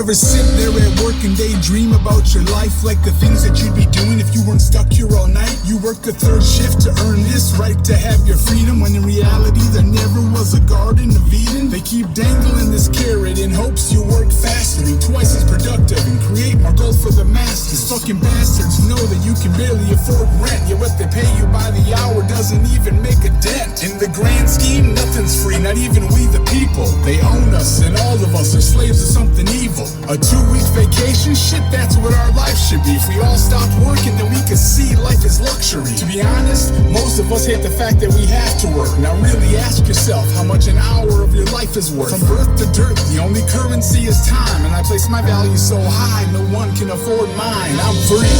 ever sit there at work and daydream about your life, like the things that you'd be doing if you weren't stuck here all night? You work a third shift to earn this right to have your freedom, when in reality there never was a Garden of Eden. They keep dangling this carrot in hopes you work faster, be twice as productive, and create more gold for the masses. Fucking bastards know that you can barely afford rent, yet what they pay you by the hour doesn't even make a dent. In the grand scheme, nothing's free, not even we the people. They own us, and all of us are slaves of something evil. A 2-week vacation, shit, that's what our life should be. If we all stopped working, then we could see life as luxury. To be honest, most of us hate the fact that we have to work. Now really ask yourself how much an hour of your life is worth. From birth to dirt, the only currency is time, and I place my value so high, no one can afford mine. I'm free.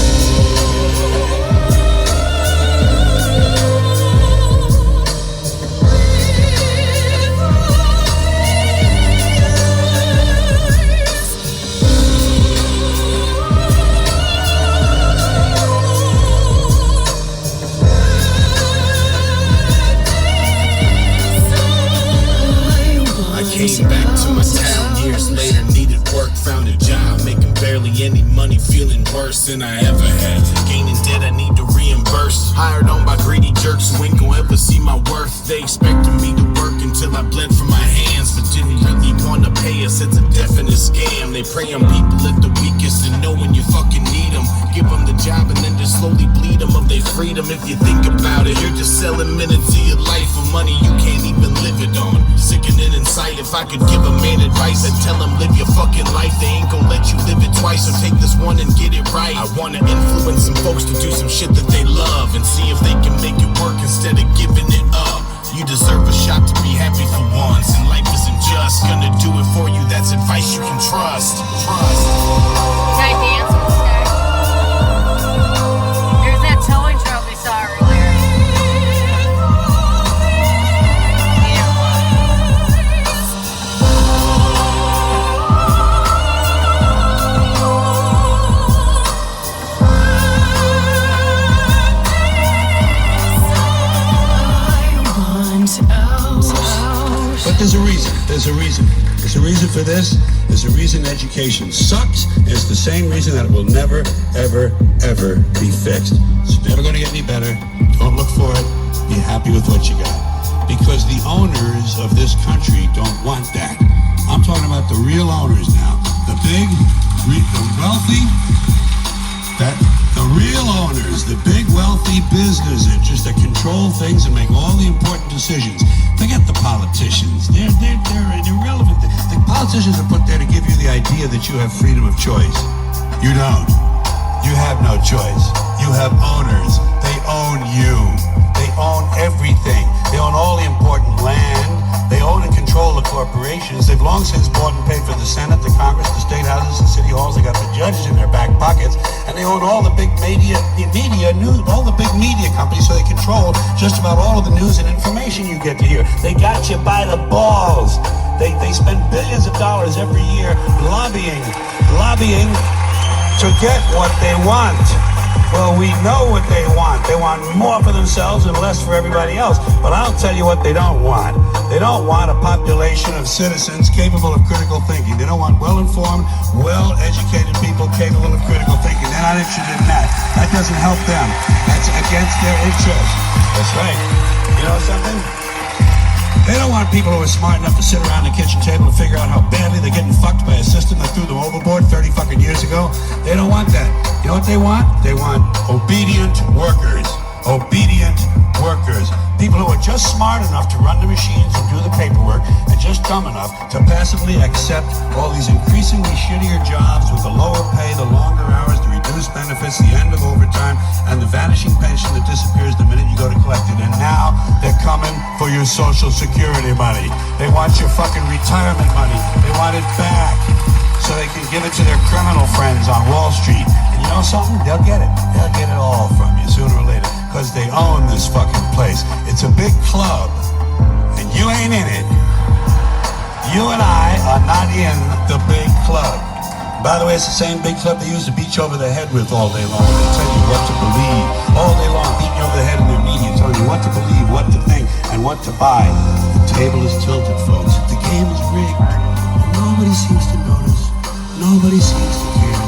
Came back to my town years later, needed work, found a job, making barely any money, feeling worse than I ever had. Gaining debt I need to reimburse, hired on by greedy jerks who ain't gon' ever see my worth. They expected me to work until I bled from my hands, but didn't really wanna pay us, it's a definite scam. They prey on people at the weakest and know when you fucking need them. Give them the job and then just slowly bleed them of their freedom. If you think about it, you're just selling minutes of your life for money you can't even live it on. Sickening in sight. If I could give a man advice, I'd tell him live your fucking life. They ain't gon' let you live it twice, so take this one and get it right. I wanna influence some folks to do some shit that they love and see if they can make it work instead of giving it up. You deserve a shot to be happy for once, and life isn't just gonna do it for you. That's advice you can trust. Can I dance with this guy? There's that towing truck we saw earlier. But there's a reason. There's a reason. There's a reason for this. There's a reason education sucks. It's the same reason that it will never, ever, ever be fixed. It's never going to get any better. Don't look for it. Be happy with what you got. Because the owners of this country don't want that. I'm talking about the real owners now. The big, the wealthy, the real owners, the big wealthy business interests that control things and make all the important decisions. Forget the politicians. They're irrelevant. The politicians are put there to give you the idea that you have freedom of choice. You don't. You have no choice. You have owners. They own you. They own everything. They own all the important land. They own and control the corporations. They've long since bought and paid for the Senate, the Congress, the state houses, the city halls. They got the judges in their back pockets. And they own all the big media news, all the big media companies, so they control just about all of the news and information you get to hear. They got you by the balls. They spend billions of dollars every year lobbying to get what they want. Well, we know what they want. They want more for themselves and less for everybody else. But I'll tell you what they don't want. They don't want a population of citizens capable of critical thinking. They don't want well-informed, well-educated people capable of critical thinking. They're not interested in that. That doesn't help them. That's against their interests. That's right. You know something? They don't want people who are smart enough to sit around the kitchen table and figure out how badly they're getting fucked by a system that threw them overboard 30 fucking years ago. They don't want that. You know what they want? They want obedient workers. Obedient workers. People who are just smart enough to run the machines and do the paperwork, and just dumb enough to passively accept all these increasingly shittier jobs with the lower pay, the longer hours, the reduced benefits, the end of overtime, and the vanishing pension that disappears the minute you go to collect it. And now they're coming for your Social Security money. They want your fucking retirement money. They want it back so they can give it to their criminal friends on Wall Street. And you know something? They'll get it. They'll get it all from you sooner or later, because they own this fucking place. It's a big club, and you ain't in it. You and I are not in the big club. By the way, it's the same big club they used to beat you over the head with all day long. They tell you what to believe all day long, beating you over the head in their media, telling you what to believe, what to think, and what to buy. The table is tilted, folks. The game is rigged. Nobody seems to notice. Nobody. nobody seems to care.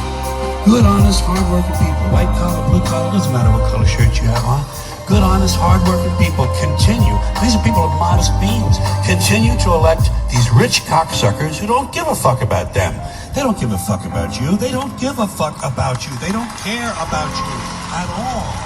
Good, honest, hard-working people, white collar, blue collar, doesn't matter what color shirt you have on. Good, honest, hard-working people continue. These are people of modest means. Continue to elect these rich cocksuckers who don't give a fuck about them. They don't give a fuck about you. They don't give a fuck about you. They don't care about you at all.